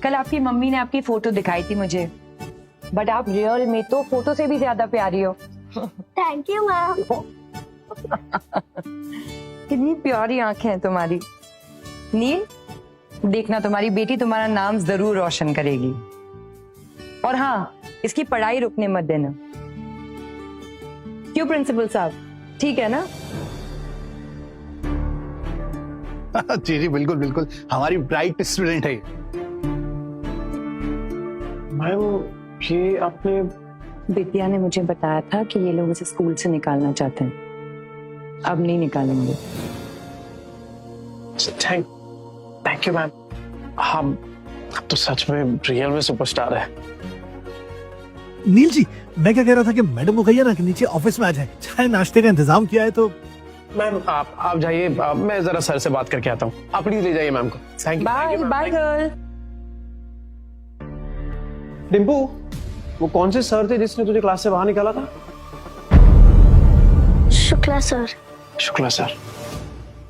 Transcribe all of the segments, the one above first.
कल आपकी मम्मी ने आपकी फोटो दिखाई थी मुझे, बट आप रियल में तो फोटो से भी ज्यादा प्यारी हो। Thank you ma'am. कितनी प्यारी आंखें हैं तुम्हारी। नील, देखना तुम्हारी बेटी तुम्हारा नाम जरूर रोशन करेगी। और हाँ, इसकी पढ़ाई रुकने मत देना। क्यों प्रिंसिपल साहब, ठीक है ना? जी जी बिल्कुल बिल्कुल, हमारी ब्राइट स्टूडेंट है। मैम ये आपने, विद्या ने मुझे बताया था कि ये लोग इसे स्कूल से निकालना चाहते हैं। अब नहीं निकालेंगे। Thank you ma'am. हम तो सच में रियल में सुपरस्टार है। नील जी, मैं क्या कह रहा था कि मैडम को कहिए ना कि नीचे ऑफिस में आ जाए, चाय नाश्ते का इंतजाम किया है तो। मैम आप जाइए, मैं जरा सर से बात करके आता हूँ। आप प्लीज ले जाइए मैम को। Thank you. Bye bye girl. Dimpu, वो कौन से सर थे जिसने तुझे क्लास से बाहर निकाला था? Shukla sir. Shukla sir.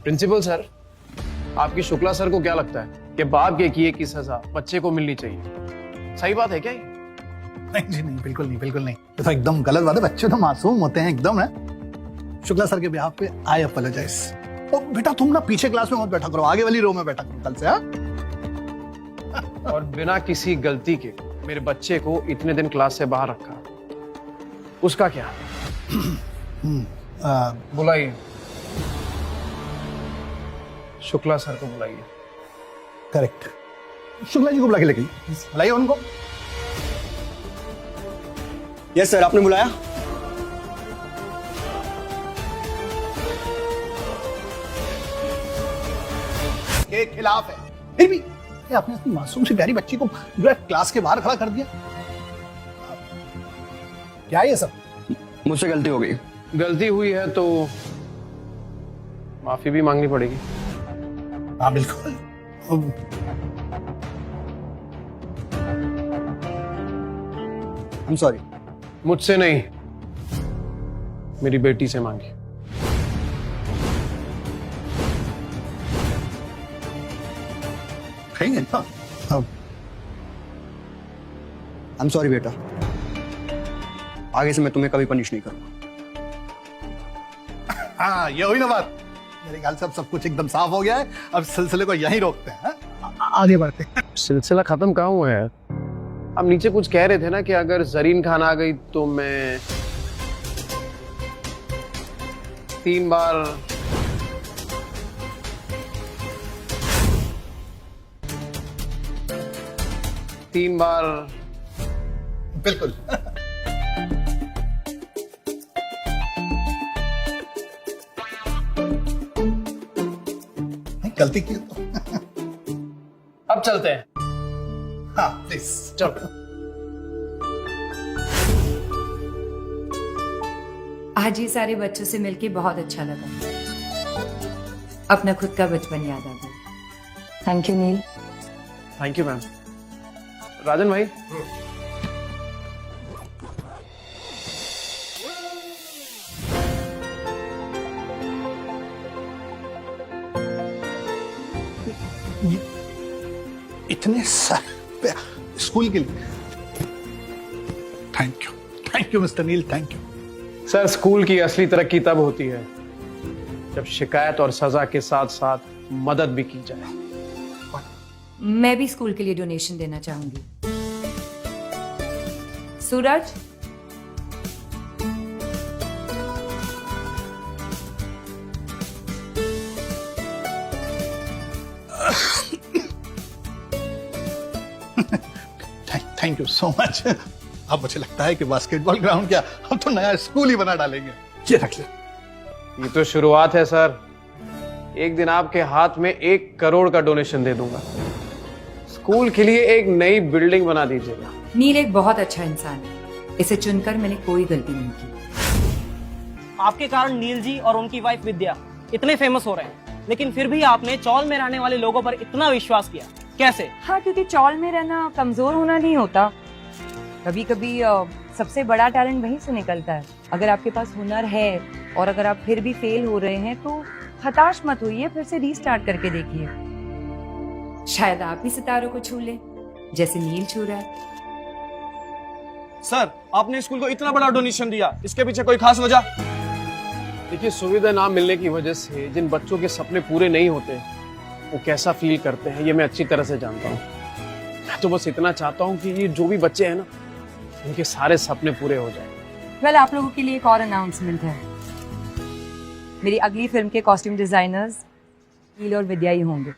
Principal sir, आपकी शुक्ला सर को क्या लगता है कि बाप के किए की सजा बच्चे को मिलनी चाहिए? सही बात है क्या ये? नहीं जी नहीं, बिल्कुल नहीं, बिल्कुल नहीं, ये तो एकदम गलत बात है। बच्चे तो मासूम होते हैं एकदम है। शुक्ला सर के बिहाफ पे आई अपोलोजाइज। तो बेटा तुम ना पीछे क्लास में मत बैठा करो, आगे वाली रो में बैठा करो कल से। हाँ, और बिना किसी गलती के मेरे बच्चे को इतने दिन क्लास से बाहर रखा, उसका क्या? बुलाइए, शुक्ला सर को बुलाइए। करेक्ट, शुक्ला जी को बुला के लेके बुलाइए उनको। यस सर, आपने बुलाया? के खिलाफ है, फिर भी ये आपने अपनी मासूम सी प्यारी बच्ची को जो है क्लास के बाहर खड़ा कर दिया। क्या ये सब? मुझसे गलती हो गई। गलती हुई है तो माफी भी मांगनी पड़ेगी। हाँ बिल्कुल। I am sorry. मुझसे नहीं, मेरी बेटी से मांगी। कहेंगे ना। आई एम सॉरी बेटा, आगे से मैं तुम्हें कभी पनिश नहीं करूंगा। हाँ ये हुई ना बात। मेरे ख्याल से अब सब कुछ एकदम साफ हो गया है। अब सिलसिले को यहीं रोकते हैं। आगे बढ़ते हैं। सिलसिला खत्म कहाँ हुआ है? आप नीचे कुछ कह रहे थे ना कि अगर जरीन खान आ गई तो मैं 3 बार बिल्कुल। गलती की तो। अब चलते हैं। हाँ प्लीज चलो। आज ये सारे बच्चों से मिलके बहुत अच्छा लगा। अपना खुद का बचपन याद आ गया। Thank you Neel. Thank you ma'am. Rajan भाई, इतने सारे स्कूल के लिए thank you mister Neel, thank you. Sir school की असली तरक्की तब होती है जब शिकायत और सजा के साथ साथ मदद भी की जाए। मैं भी स्कूल के लिए डोनेशन देना चाहूंगी। सूरज, थैंक यू सो मच। अब मुझे लगता है कि बास्केटबॉल ग्राउंड क्या, हम तो नया स्कूल ही बना डालेंगे। ये रख ले। ये तो शुरुआत है सर। एक दिन आपके हाथ में 1 करोड़ का डोनेशन दे दूंगा। स्कूल के लिए एक नई बिल्डिंग बना दीजिएगा। नील एक बहुत अच्छा इंसान है। इसे चुनकर मैंने कोई गलती नहीं की। आपके कारण नील जी और उनकी वाइफ विद्या इतने फेमस हो रहे हैं, लेकिन फिर भी आपने चौल में रहने वाले लोगों पर इतना विश्वास किया, कैसे? हाँ, क्योंकि चौल में रहना कमजोर होना नहीं होता। कभी कभी सबसे बड़ा टैलेंट वहीं से निकलता है। अगर आपके पास हुनर है और अगर आप फिर भी फेल हो रहे हैं तो हताश मत होइए, फिर से रीस्टार्ट करके देखिए। शायद आप ही सितारों को छू ले। जैसे नील छू रहा है। सर, आपने स्कूल को इतना बड़ा डोनेशन दिया, इसके पीछे कोई खास वजह? देखिए, सुविधा ना मिलने की वजह से जिन बच्चों के सपने पूरे नहीं होते वो कैसा फील करते हैं ये मैं अच्छी तरह से जानता हूँ। मैं तो बस इतना चाहता हूँ कि ये जो भी बच्चे हैं ना, उनके सारे सपने पूरे हो जाए। वेल, आप लोगों के लिए एक और अनाउंसमेंट है। मेरी अगली फिल्म के कॉस्ट्यूम डिजाइनर्स नील और विद्या ही होंगे।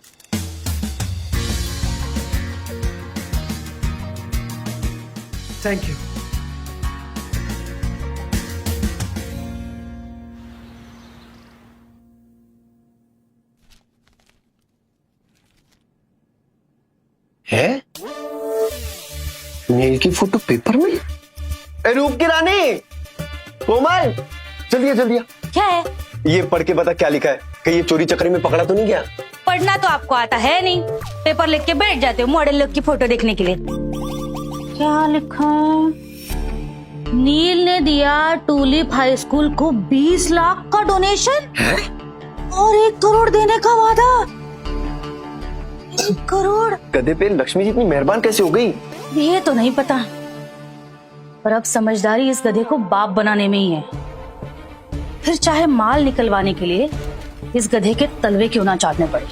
Thank you. है नील की फोटो पेपर में? ए रूप की रानी, कोमल, जल्दी जल्दी। क्या है? ये पढ़ के बता क्या लिखा है, कहीं ये चोरी चक्री में पकड़ा तो नहीं गया? पढ़ना तो आपको आता है नहीं, पेपर लिख के बैठ जाते हो मॉडल लोग की फोटो देखने के लिए। क्या लिखा? नील ने दिया टूलिप हाई स्कूल को 20 लाख का डोनेशन और 1 करोड़ देने का वादा। 1 करोड़? गधे पे लक्ष्मी जी इतनी मेहरबान कैसे हो गई? ये तो नहीं पता, पर अब समझदारी इस गधे को बाप बनाने में ही है। फिर चाहे माल निकलवाने के लिए इस गधे के तलवे क्यों ना चाटने पड़े।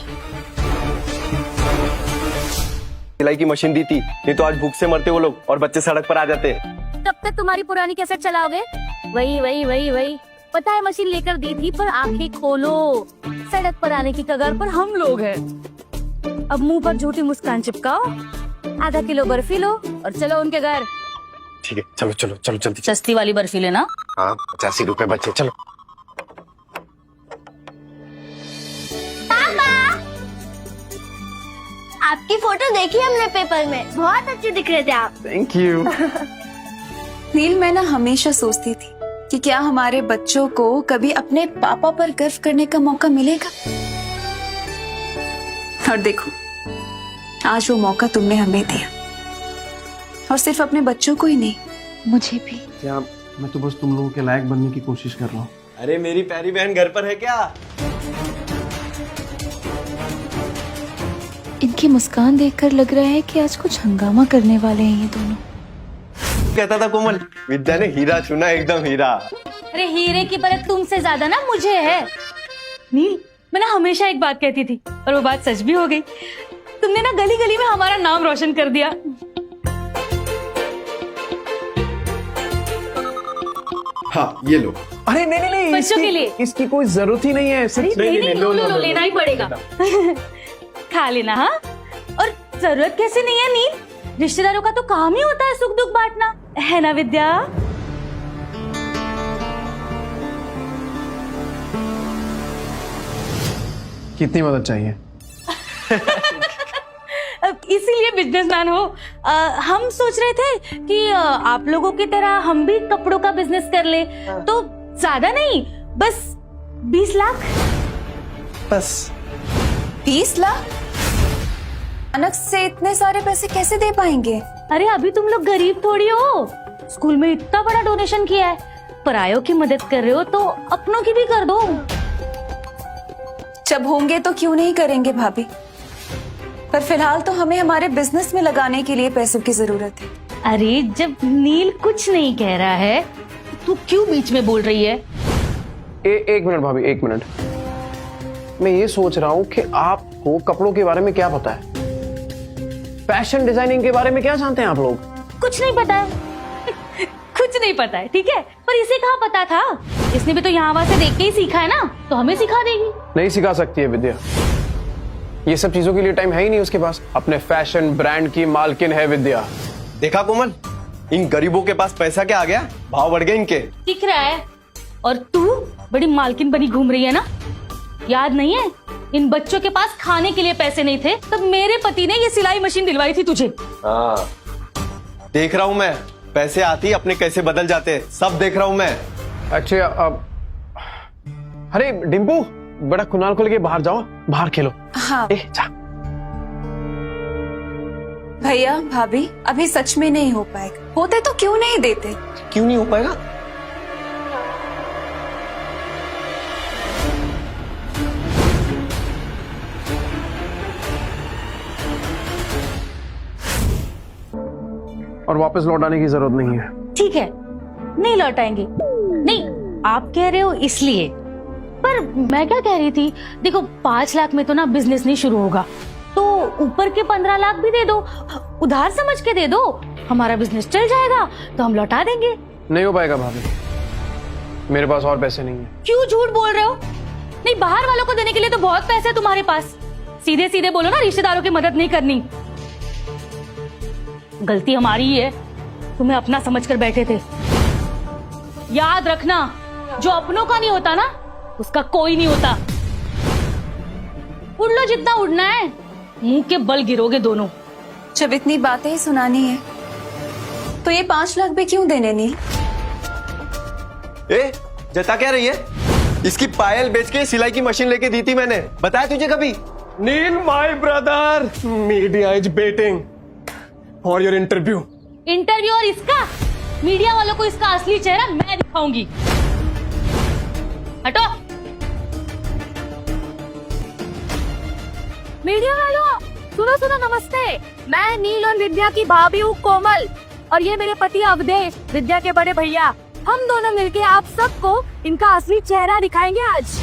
सिलाई की मशीन दी थी, नहीं तो आज भूख से मरते वो लोग और बच्चे सड़क पर आ जाते। कब तक तुम्हारी पुरानी कैसेट चलाओगे? वही पता है मशीन लेकर दी थी, पर आंखें खोलो, सड़क पर आने की कगार पर हम लोग हैं। अब मुंह पर झूठी मुस्कान चिपकाओ, आधा किलो बर्फी लो और चलो उनके घर। ठीक है, चलो चलो चलो जल्दी। सस्ती वाली बर्फी लेना। हाँ, 85 रुपए बचे, चलो। आपकी फोटो देखी हमने पेपर में, बहुत अच्छे दिख रहे थे आप। Thank you. नील, मैं ना हमेशा सोचती थी कि क्या हमारे बच्चों को कभी अपने पापा पर गर्व करने का मौका मिलेगा, और देखो आज वो मौका तुमने हमें दिया, और सिर्फ अपने बच्चों को ही नहीं, मुझे भी। क्या मैं तो बस तुम लोगों के लायक बनने की कोशिश कर रहा हूँ। अरे मेरी प्यारी बहन घर पर है क्या? इनकी मुस्कान देखकर लग रहा है कि आज कुछ हंगामा करने वाले हैं ये दोनों। कहता था कोमल, विद्या ने हीरा चुना, एकदम हीरा। अरे हीरे की परख तुमसे ज्यादा ना मुझे है। नील, मैं ना हमेशा एक बात कहती थी और वो बात सच भी हो गई। तुमने ना गली गली में हमारा नाम रोशन कर दिया। हाँ, ये लो। अरे नहीं, बच्चों के लिए इसकी कोई जरूरत ही नहीं है। नहीं, लो, लेना ही पड़ेगा। खा लेना। हाँ, और जरूरत कैसे नहीं है नील, रिश्तेदारों का तो काम ही होता है सुख दुख बांटना, है ना विद्या? कितनी मदद चाहिए? इसीलिए बिजनेसमैन हो। हम सोच रहे थे कि आप लोगों की तरह हम भी कपड़ों का बिजनेस कर ले, तो ज्यादा नहीं, बस 20 लाख। बस 20 लाख? अचानक से इतने सारे पैसे कैसे दे पाएंगे? अरे अभी तुम लोग गरीब थोड़ी हो, स्कूल में इतना बड़ा डोनेशन किया है, परायों की मदद कर रहे हो तो अपनों की भी कर दो। जब होंगे तो क्यों नहीं करेंगे भाभी, पर फिलहाल तो हमें हमारे बिजनेस में लगाने के लिए पैसों की जरूरत है। अरे जब नील कुछ नहीं कह रहा है तू क्यों बीच में बोल रही है? एक मिनट भाभी, 1 मिनट। मैं ये सोच रहा हूँ कि आपको कपड़ों के बारे में क्या पता है, फैशन डिजाइनिंग के बारे में क्या जानते हैं आप लोग? कुछ नहीं पता है। कुछ नहीं पता है, ठीक है, पर इसे कहाँ पता था? इसने भी तो यहाँ वहां से देख के ही सीखा है ना, तो हमें सिखा देगी। नहीं सिखा सकती है विद्या, ये सब चीजों के लिए टाइम है ही नहीं उसके पास। अपने फैशन ब्रांड की मालकिन है विद्या। देखा कोमल, इन गरीबों के पास पैसा क्या आ गया, भाव बढ़ गए इनके। दिख रहा है। और तू बड़ी मालकिन बनी घूम रही है ना, याद नहीं है? इन बच्चों के पास खाने के लिए पैसे नहीं थे, तब मेरे पति ने ये सिलाई मशीन दिलवाई थी तुझे। हाँ, देख रहा हूँ मैं, पैसे आती अपने कैसे बदल जाते, सब देख रहा हूँ मैं। अच्छा, अरे डिम्पू, बड़ा कुनाल को लेके बाहर जाओ, बाहर खेलो। हाँ जा। भैया भाभी, अभी सच में नहीं हो पाएगा, होते तो क्यों नहीं देते? क्यों नहीं हो पाएगा? और वापस लौटाने की जरूरत नहीं है। ठीक है, नहीं लौटाएंगे। नहीं, आप कह रहे हो इसलिए, पर मैं क्या कह रही थी, देखो 5 लाख में तो ना बिजनेस नहीं शुरू होगा, तो ऊपर के 15 लाख भी दे दो, उधार समझ के दे दो, हमारा बिजनेस चल जाएगा तो हम लौटा देंगे। नहीं हो पाएगा भाभी, मेरे पास और पैसे नहीं है। क्यों झूठ बोल रहे हो? नहीं, बाहर वालों को देने के लिए तो बहुत पैसे है तुम्हारे पास। सीधे सीधे बोलो ना, रिश्तेदारों की मदद नहीं करनी। गलती हमारी ही है, तुम्हें अपना समझकर बैठे थे। याद रखना, जो अपनों का नहीं होता ना, उसका कोई नहीं होता। उड़ लो जितना उड़ना है, मुंह के बल गिरोगे दोनों। जब इतनी बातें ही सुनानी है तो ये 5 लाख भी क्यों देने नील? ए, जता क्या रही है? इसकी पायल बेच के सिलाई की मशीन लेके दी थी मैंने, बताया तुझे कभी? Neel my brother, media is waiting for your interview. Interview? और इसका? मीडिया वालों को इसका असली चेहरा मैं दिखाऊंगी। हटो। मीडिया वालों, सुनो सुनो, नमस्ते। मैं नील और विद्या की भाभी हूँ कोमल, और ये मेरे पति अवधेश, विद्या के बड़े भैया। हम दोनों मिलके आप सबको इनका असली चेहरा दिखाएंगे आज।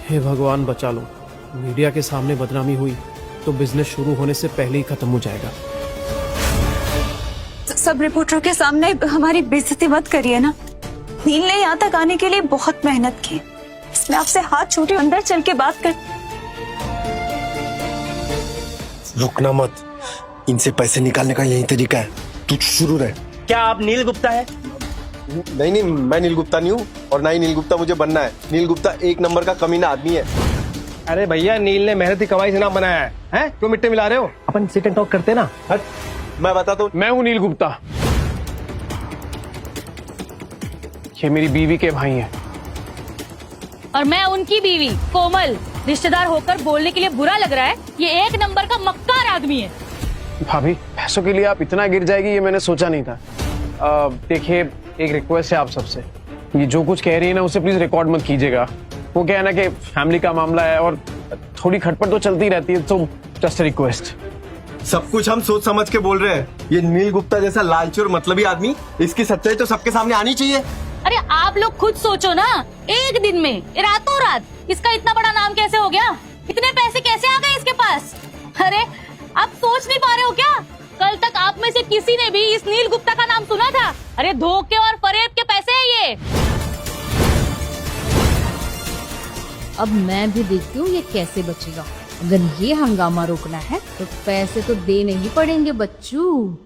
हे भगवान बचा लो, मीडिया के सामने बदनामी हुई तो बिजनेस शुरू होने से पहले ही खत्म हो जाएगा। सब रिपोर्टरों के सामने हमारी बेइज्जती मत करिए ना। नील ने यहाँ तक आने के लिए बहुत मेहनत की, इसमें आपसे हाथ छूटे अंदर चल के बात कर। रुकना मत, इनसे पैसे निकालने का यही तरीका है, तू शुरू रहे। क्या आप नील गुप्ता है? नहीं, मैं नील गुप्ता नहीं हूँ, और ना ही नील गुप्ता मुझे बनना है। नील गुप्ता 1 नंबर का कमीना आदमी है। अरे भैया, नील ने मेहनती कमाई से नाम बनाया है, हैं? क्यों मिट्टी मिला रहे हो? अपन सिट एंड टॉक करते ना। हट, मैं बताता हूँ। मैं हूँ नील गुप्ता, ये मेरी बीवी के भाई हैं। और मैं उनकी बीवी कोमल। रिश्तेदार होकर बोलने के लिए बुरा लग रहा है, ये 1 नंबर का मक्कार आदमी है। भाभी, पैसों के लिए आप इतना गिर जाएगी ये मैंने सोचा नहीं था। देखिए, एक रिक्वेस्ट है आप सबसे, ये जो कुछ कह रही है ना उसे प्लीज रिकॉर्ड मत कीजिएगा। वो क्या है ना कि फैमिली का मामला है और थोड़ी खटपट तो चलती रहती है, तो जस्ट रिक्वेस्ट। सब कुछ हम सोच समझ के बोल रहे हैं। ये नील गुप्ता जैसा लालची और मतलबी आदमी, इसकी सच्चाई तो सबके सामने आनी चाहिए। अरे आप लोग खुद सोचो ना, एक दिन में, रातों रात इसका इतना बड़ा नाम कैसे हो गया? इतने पैसे कैसे आ गए इसके पास? अरे आप सोच नहीं पा रहे हो क्या? कल तक आप में से किसी ने भी इस नील गुप्ता का नाम सुना था? अरे धोखे और फरेब के पैसे हैं ये। अब मैं भी देखती हूँ ये कैसे बचेगा। अगर ये हंगामा रोकना है तो पैसे तो देने ही पड़ेंगे बच्चू।